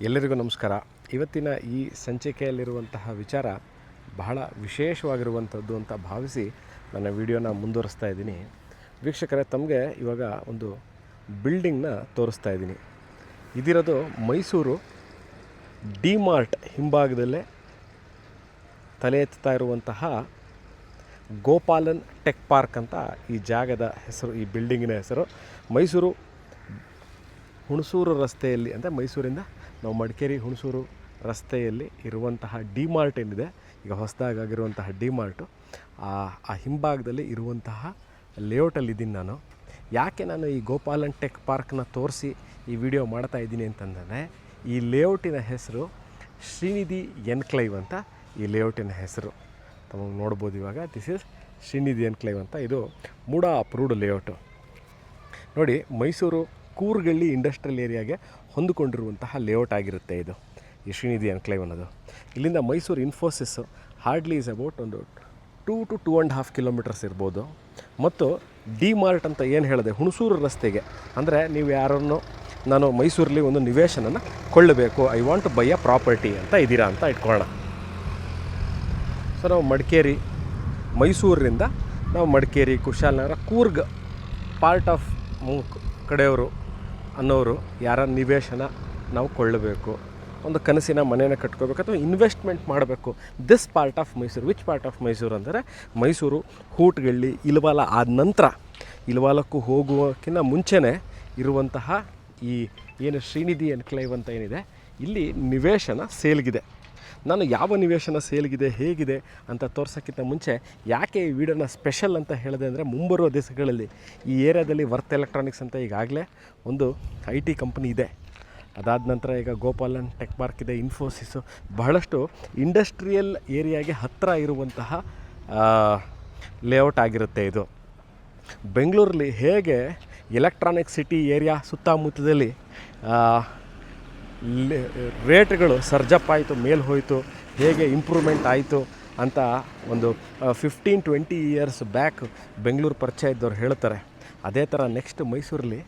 ಎಲ್ಲರಿಗೂ ನಮಸ್ಕಾರ. ಇವತ್ತಿನ ಈ ಸಂಚಿಕೆಯಲ್ಲಿರುವಂತಹ ವಿಚಾರ ಬಹಳ ವಿಶೇಷವಾಗಿರುವಂಥದ್ದು ಅಂತ ಭಾವಿಸಿ ನನ್ನ ವಿಡಿಯೋನ ಮುಂದುವರಿಸ್ತಾ ಇದ್ದೀನಿ. ವೀಕ್ಷಕರೇ, ತಮಗೆ ಇವಾಗ ಒಂದು ಬಿಲ್ಡಿಂಗ್ನ ತೋರಿಸ್ತಾ ಇದ್ದೀನಿ. ಇದಿರೋದು ಮೈಸೂರು ಡಿ ಮಾರ್ಟ್ ಹಿಂಭಾಗದಲ್ಲೇ ತಲೆ ಎತ್ತಾ ಇರುವಂತಹ ಗೋಪಾಲನ್ ಟೆಕ್ ಪಾರ್ಕ್ ಅಂತ ಈ ಜಾಗದ ಹೆಸರು, ಈ ಬಿಲ್ಡಿಂಗಿನ ಹೆಸರು. ಮೈಸೂರು ಹುಣಸೂರು ರಸ್ತೆಯಲ್ಲಿ, ಅಂದರೆ ಮೈಸೂರಿಂದ ನಾವು ಮಡಿಕೇರಿ ಹುಣಸೂರು ರಸ್ತೆಯಲ್ಲಿ ಇರುವಂತಹ ಡಿ ಮಾರ್ಟ್ ಏನಿದೆ, ಈಗ ಹೊಸದಾಗಿರುವಂತಹ ಡಿ ಮಾರ್ಟು, ಆ ಹಿಂಭಾಗದಲ್ಲಿ ಇರುವಂತಹ ಲೇಔಟಲ್ಲಿದ್ದೀನಿ ನಾನು. ಯಾಕೆ ನಾನು ಈ ಗೋಪಾಲನ್ ಟೆಕ್ ಪಾರ್ಕ್ನ ತೋರಿಸಿ ಈ ವಿಡಿಯೋ ಮಾಡ್ತಾ ಇದ್ದೀನಿ ಅಂತಂದರೆ, ಈ ಲೇಔಟಿನ ಹೆಸರು ಶ್ರೀನಿಧಿ ಎನ್ಕ್ಲೇವ್ ಅಂತ. ಈ ಲೇಔಟಿನ ಹೆಸರು ತಮಗೆ ನೋಡ್ಬೋದು ಇವಾಗ. ದಿಸ್ ಈಸ್ ಶ್ರೀನಿಧಿ ಎನ್ಕ್ಲೇವ್ ಅಂತ. ಇದು ಮೂಡ ಅಪ್ರೂವ್ಡ್ ಲೇಔಟು. ನೋಡಿ, ಮೈಸೂರು ಕೂರ್ಗಳ್ಳಿ ಇಂಡಸ್ಟ್ರಿಯಲ್ ಏರಿಯಾಗೆ ಹೊಂದಿಕೊಂಡಿರುವಂತಹ ಲೇಔಟ್ ಆಗಿರುತ್ತೆ ಇದು, ಈ ಶ್ರೀನಿಧಿ ಎನ್ಕ್ಲೇವ್ ಅನ್ನೋದು. ಇಲ್ಲಿಂದ Mysuru Infosys hardly is about ಒಂದು 2 to 2.5 ಕಿಲೋಮೀಟರ್ಸ್ ಇರ್ಬೋದು. ಮತ್ತು ಡಿ ಮಾರ್ಟ್ ಅಂತ ಏನು ಹೇಳಿದೆ, ಹುಣಸೂರು ರಸ್ತೆಗೆ, ಅಂದರೆ ನೀವು ಯಾರನ್ನು ನಾನು ಮೈಸೂರಲ್ಲಿ ಒಂದು ನಿವೇಶನನ ಕೊಳ್ಳಬೇಕು, I want to buy a property ಅಂತ ಇದ್ದೀರಾ ಅಂತ ಇಟ್ಕೊಳ್ಳೋಣ. ಸೊ ನಾವು ಮಡಿಕೇರಿ, ಮೈಸೂರಿನಿಂದ ನಾವು ಮಡಿಕೇರಿ, ಕುಶಾಲನಗರ, ಕೂರ್ಗ್ ಪಾರ್ಟ್ ಆಫ್ ಕಡೆಯವರು ಅನ್ನೋರು ಯಾರ ನಿವೇಶನ ನಾವು ಕೊಳ್ಳಬೇಕು, ಒಂದು ಕನಸಿನ ಮನೆಯನ್ನು ಕಟ್ಕೋಬೇಕು ಅಥವಾ ಇನ್ವೆಸ್ಟ್ಮೆಂಟ್ ಮಾಡಬೇಕು, this part of Mysuru. Which part of Mysuru ಅಂದರೆ ಮೈಸೂರು ಹೂಟ್ಗಳ್ಳಿ, ಇಲ್ವಾಲ ಆದ ನಂತರ, ಇಲ್ವಾಲಕ್ಕೂ ಹೋಗುವಕ್ಕಿಂತ ಮುಂಚೆನೇ ಇರುವಂತಹ ಈ ಏನು ಶ್ರೀನಿಧಿ ಎನ್ಕ್ಲೇವ್ ಅಂತ ಏನಿದೆ, ಇಲ್ಲಿ ನಿವೇಶನ ಸೇಲ್ಗಿದೆ. ನಾನು ಯಾವ ನಿವೇಶನ ಸೇಲ್ಗಿದೆ, ಹೇಗಿದೆ ಅಂತ ತೋರ್ಸೋಕ್ಕಿಂತ ಮುಂಚೆ ಯಾಕೆ ಈ ವಿಡಿಯೋನ ಸ್ಪೆಷಲ್ ಅಂತ ಹೇಳಿದೆ ಅಂದರೆ, ಮುಂಬರುವ ದಿವಸಗಳಲ್ಲಿ ಈ ಏರಿಯಾದಲ್ಲಿ ವರ್ತ್ ಎಲೆಕ್ಟ್ರಾನಿಕ್ಸ್ ಅಂತ ಈಗಾಗಲೇ ಒಂದು IT ಕಂಪ್ನಿ ಇದೆ. ಅದಾದ ನಂತರ ಈಗ ಗೋಪಾಲನ್ ಟೆಕ್ ಪಾರ್ಕ್ ಇದೆ, ಇನ್ಫೋಸಿಸ್ಸು, ಬಹಳಷ್ಟು ಇಂಡಸ್ಟ್ರಿಯಲ್ ಏರಿಯಾಗೆ ಹತ್ತಿರ ಇರುವಂತಹ ಲೇಔಟ್ ಆಗಿರುತ್ತೆ ಇದು. ಬೆಂಗಳೂರಲ್ಲಿ ಹೇಗೆ ಎಲೆಕ್ಟ್ರಾನಿಕ್ ಸಿಟಿ ಏರಿಯಾ ಸುತ್ತಮುತ್ತದಲ್ಲಿ ರೇಟ್ಗಳು ಸರ್ಜಪ್ ಆಯಿತು, ಮೇಲೆ ಹೋಯಿತು, ಹೇಗೆ ಇಂಪ್ರೂವ್ಮೆಂಟ್ ಆಯಿತು ಅಂತ ಒಂದು 15-20 ಇಯರ್ಸ್ ಬ್ಯಾಕ್ ಬೆಂಗಳೂರು ಪರಿಚಯ ಇದ್ದವ್ರು ಹೇಳ್ತಾರೆ. ಅದೇ ಥರ ನೆಕ್ಸ್ಟ್ ಮೈಸೂರಲ್ಲಿ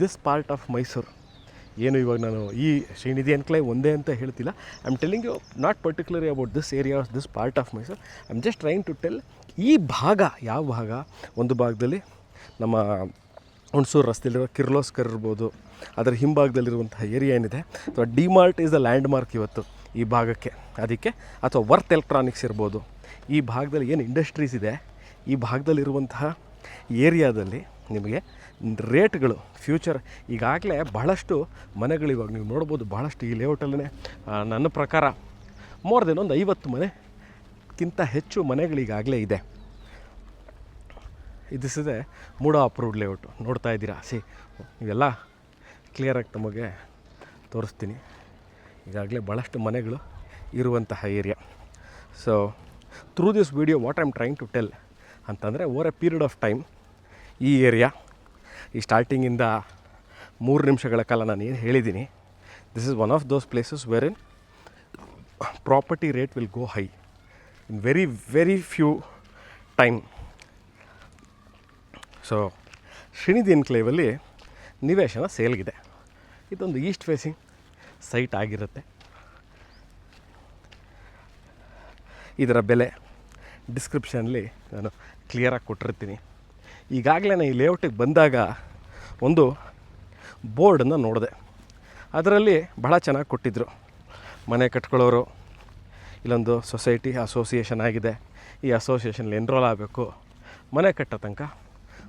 ದಿಸ್ ಪಾರ್ಟ್ ಆಫ್ ಮೈಸೂರು ಏನು, ಇವಾಗ ನಾನು ಈ ಶ್ರೀನಿಧಿ ಎನ್ಕ್ಲೇವ್ ಒಂದೇ ಅಂತ ಹೇಳ್ತಿಲ್ಲ. I am telling you not particularly about this area, this part of Mysore. I am just trying to tell ಈ ಭಾಗ ಯಾವ ಭಾಗ. ಒಂದು ಭಾಗದಲ್ಲಿ ನಮ್ಮ ಹುಣಸೂರು ರಸ್ತೆಯಲ್ಲಿರೋ ಕಿರ್ಲೋಸ್ಕರ್ ಇರ್ಬೋದು, ಅದರ ಹಿಂಭಾಗದಲ್ಲಿರುವಂತಹ ಏರಿಯಾ ಏನಿದೆ, ಅಥವಾ D mart is the land mark ಇವತ್ತು ಈ ಭಾಗಕ್ಕೆ, ಅದಕ್ಕೆ. ಅಥವಾ ವರ್ತ್ ಎಲೆಕ್ಟ್ರಾನಿಕ್ಸ್ ಇರ್ಬೋದು. ಈ ಭಾಗದಲ್ಲಿ ಏನು ಇಂಡಸ್ಟ್ರೀಸ್ ಇದೆ, ಈ ಭಾಗದಲ್ಲಿರುವಂತಹ ಏರಿಯಾದಲ್ಲಿ ನಿಮಗೆ ರೇಟ್ಗಳು ಫ್ಯೂಚರ್ ಈಗಾಗಲೇ ಬಹಳಷ್ಟು ಮನೆಗಳು ಇವಾಗ ನೀವು ನೋಡ್ಬೋದು, ಬಹಳಷ್ಟು ಈ ಲೇಔಟಲ್ಲೇ ನನ್ನ ಪ್ರಕಾರ ಮೋರ್ ದೆನ್ ಒಂದು 50 ಮನೆಗಿಂತ ಹೆಚ್ಚು ಮನೆಗಳಿಗಾಗಲೇ ಇದೆ. This is A MUDA approved layout. ನೋಡ್ತಾ ಇದ್ದೀರಾ, ಇವೆಲ್ಲ ಕ್ಲಿಯರಾಗಿ ತಮಗೆ ತೋರಿಸ್ತೀನಿ. ಈಗಾಗಲೇ ಭಾಳಷ್ಟು ಮನೆಗಳು ಇರುವಂತಹ area. So through this video what I am trying to tell ಅಂತಂದರೆ, over a period of time ಈ ಏರಿಯಾ, ಈ ಸ್ಟಾರ್ಟಿಂಗಿಂದ 3 ನಿಮಿಷಗಳ ಕಾಲ ನಾನು ಏನು ಹೇಳಿದ್ದೀನಿ, this is one of those places wherein property rate will go high in very few time. So Shrinidhi ಎನ್ಕ್ಲೇವಲ್ಲಿ ನಿವೇಶನ ಸೇಲ್ಗಿದೆ. ಇದೊಂದು ಈಸ್ಟ್ ಫೇಸಿಂಗ್ ಸೈಟ್ ಆಗಿರುತ್ತೆ. ಇದರ ಬೆಲೆ ಡಿಸ್ಕ್ರಿಪ್ಷನಲ್ಲಿ ನಾನು ಕ್ಲಿಯರಾಗಿ ಕೊಟ್ಟಿರ್ತೀನಿ. ಈಗಾಗಲೇ ನಾನು ಈ ಲೇಔಟಿಗೆ ಬಂದಾಗ ಒಂದು ಬೋರ್ಡನ್ನು ನೋಡಿದೆ. ಅದರಲ್ಲಿ ಬಹಳ ಚೆನ್ನಾಗಿ ಕೊಟ್ಟಿದ್ದರು, ಮನೆ ಕಟ್ಕೊಳ್ಳೋರು, ಇಲ್ಲೊಂದು ಸೊಸೈಟಿ ಅಸೋಸಿಯೇಷನ್ ಆಗಿದೆ, ಈ ಅಸೋಸಿಯೇಷನಲ್ಲಿ ಎನ್ರೋಲ್ ಆಗಬೇಕು, ಮನೆ ಕಟ್ಟೋ ತನಕ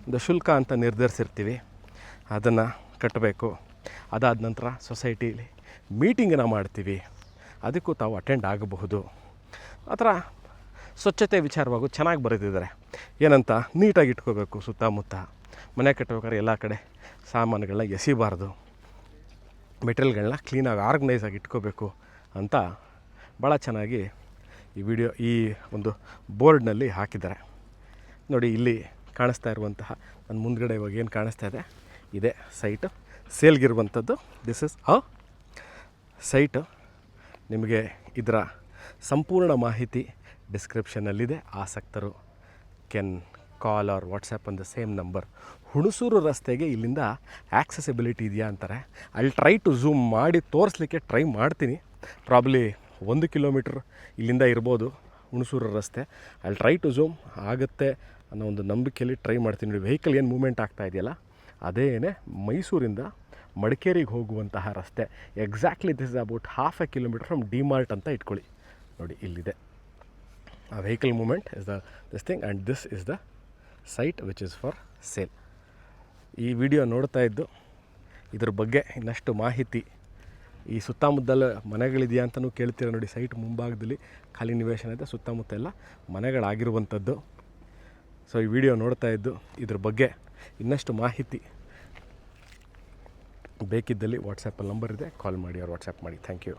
ಒಂದು ಶುಲ್ಕ ಅಂತ ನಿರ್ಧರಿಸಿರ್ತೀವಿ, ಅದನ್ನು ಕಟ್ಟಬೇಕು. ಅದಾದ ನಂತರ ಸೊಸೈಟಿಲಿ ಮೀಟಿಂಗನ್ನು ಮಾಡ್ತೀವಿ, ಅದಕ್ಕೂ ತಾವು ಅಟೆಂಡ್ ಆಗಬಹುದು. ಆ ಥರ ಸ್ವಚ್ಛತೆ ವಿಚಾರವಾಗೂ ಚೆನ್ನಾಗಿ ಬರೆದಿದ್ದಾರೆ. ಏನಂತ, ನೀಟಾಗಿ ಇಟ್ಕೋಬೇಕು, ಸುತ್ತಮುತ್ತ ಮನೆ ಕಟ್ಟಬೇಕಾದ್ರೆ ಎಲ್ಲ ಕಡೆ ಸಾಮಾನುಗಳನ್ನ ಎಸಿಬಾರ್ದು, ಮೆಟೀರಿಯಲ್ಗಳನ್ನ ಕ್ಲೀನಾಗಿ ಆರ್ಗನೈಸಾಗಿ ಇಟ್ಕೋಬೇಕು ಅಂತ ಭಾಳ ಚೆನ್ನಾಗಿ ಈ ಒಂದು ಬೋರ್ಡ್ನಲ್ಲಿ ಹಾಕಿದ್ದಾರೆ. ನೋಡಿ, ಇಲ್ಲಿ ಕಾಣಿಸ್ತಾ ಇರುವಂತಹ ನನ್ನ ಮುಂದ್ಗಡೆ ಇವಾಗ ಏನು ಕಾಣಿಸ್ತಾ ಇದೆ, ಇದೇ ಸೈಟು ಸೇಲ್ಗಿರುವಂಥದ್ದು. This is a site. ನಿಮಗೆ ಇದರ ಸಂಪೂರ್ಣ ಮಾಹಿತಿ ಡಿಸ್ಕ್ರಿಪ್ಷನ್ನಲ್ಲಿದೆ. ಆಸಕ್ತರು can call or WhatsApp on the same number. Hunsur ರಸ್ತೆಗೆ ಇಲ್ಲಿಂದ ಆಕ್ಸೆಸಿಬಿಲಿಟಿ ಇದೆಯಾ ಅಂತಾರೆ. ಅಲ್ಲಿ ಟ್ರೈ ಟು ಝೂಮ್ ಮಾಡಿ ತೋರಿಸ್ಲಿಕ್ಕೆ ಟ್ರೈ ಮಾಡ್ತೀನಿ. ಪ್ರಾಬ್ಲಿ 1 ಕಿಲೋಮೀಟ್ರ್ ಇಲ್ಲಿಂದ ಇರ್ಬೋದು ಹುಣಸೂರು ರಸ್ತೆ. ಅಲ್ಲಿ ಟ್ರೈ ಟು ಝೂಮ್ ಆಗುತ್ತೆ ಅನ್ನೋ ಒಂದು ನಂಬಿಕೆಯಲ್ಲಿ ಟ್ರೈ ಮಾಡ್ತೀನಿ. ನೋಡಿ ವೆಹಿಕಲ್ ಏನು ಮೂವ್ಮೆಂಟ್ ಆಗ್ತಾ ಇದೆಯಲ್ಲ ಅದೇನೇ ಮೈಸೂರಿಂದ ಮಡಿಕೇರಿಗೆ ಹೋಗುವಂತಹ ರಸ್ತೆ. Exactly this is about 1/2 kilometre from D Mart ಅಂತ ಇಟ್ಕೊಳ್ಳಿ. ನೋಡಿ ಇಲ್ಲಿದೆ ಆ vehicle movement is this thing and this is the site which is for sale. ಈ ವಿಡಿಯೋ ನೋಡ್ತಾ ಇದ್ದು ಇದ್ರ ಬಗ್ಗೆ ಇನ್ನಷ್ಟು ಮಾಹಿತಿ, ಈ ಸುತ್ತಮುತ್ತಲ ಮನೆಗಳಿದೆಯಾ ಅಂತಲೂ ಕೇಳ್ತೀರ. ನೋಡಿ ಸೈಟ್ ಮುಂಭಾಗದಲ್ಲಿ ಖಾಲಿ ನಿವೇಶನ ಇದೆ, ಸುತ್ತಮುತ್ತ ಎಲ್ಲ ಮನೆಗಳಾಗಿರುವಂಥದ್ದು. ಸೊ ಈ ವಿಡಿಯೋ ನೋಡ್ತಾ ಇದ್ದು ಇದ್ರ ಬಗ್ಗೆ ಇನ್ನಷ್ಟು ಮಾಹಿತಿ ಬೇಕಿದ್ದಲ್ಲಿ ವಾಟ್ಸಪ್ಪಲ್ಲಿ ನಂಬರ್ ಇದೆ, ಕಾಲ್ ಮಾಡಿ ಅವ್ರು ವಾಟ್ಸಪ್ ಮಾಡಿ. Thank you.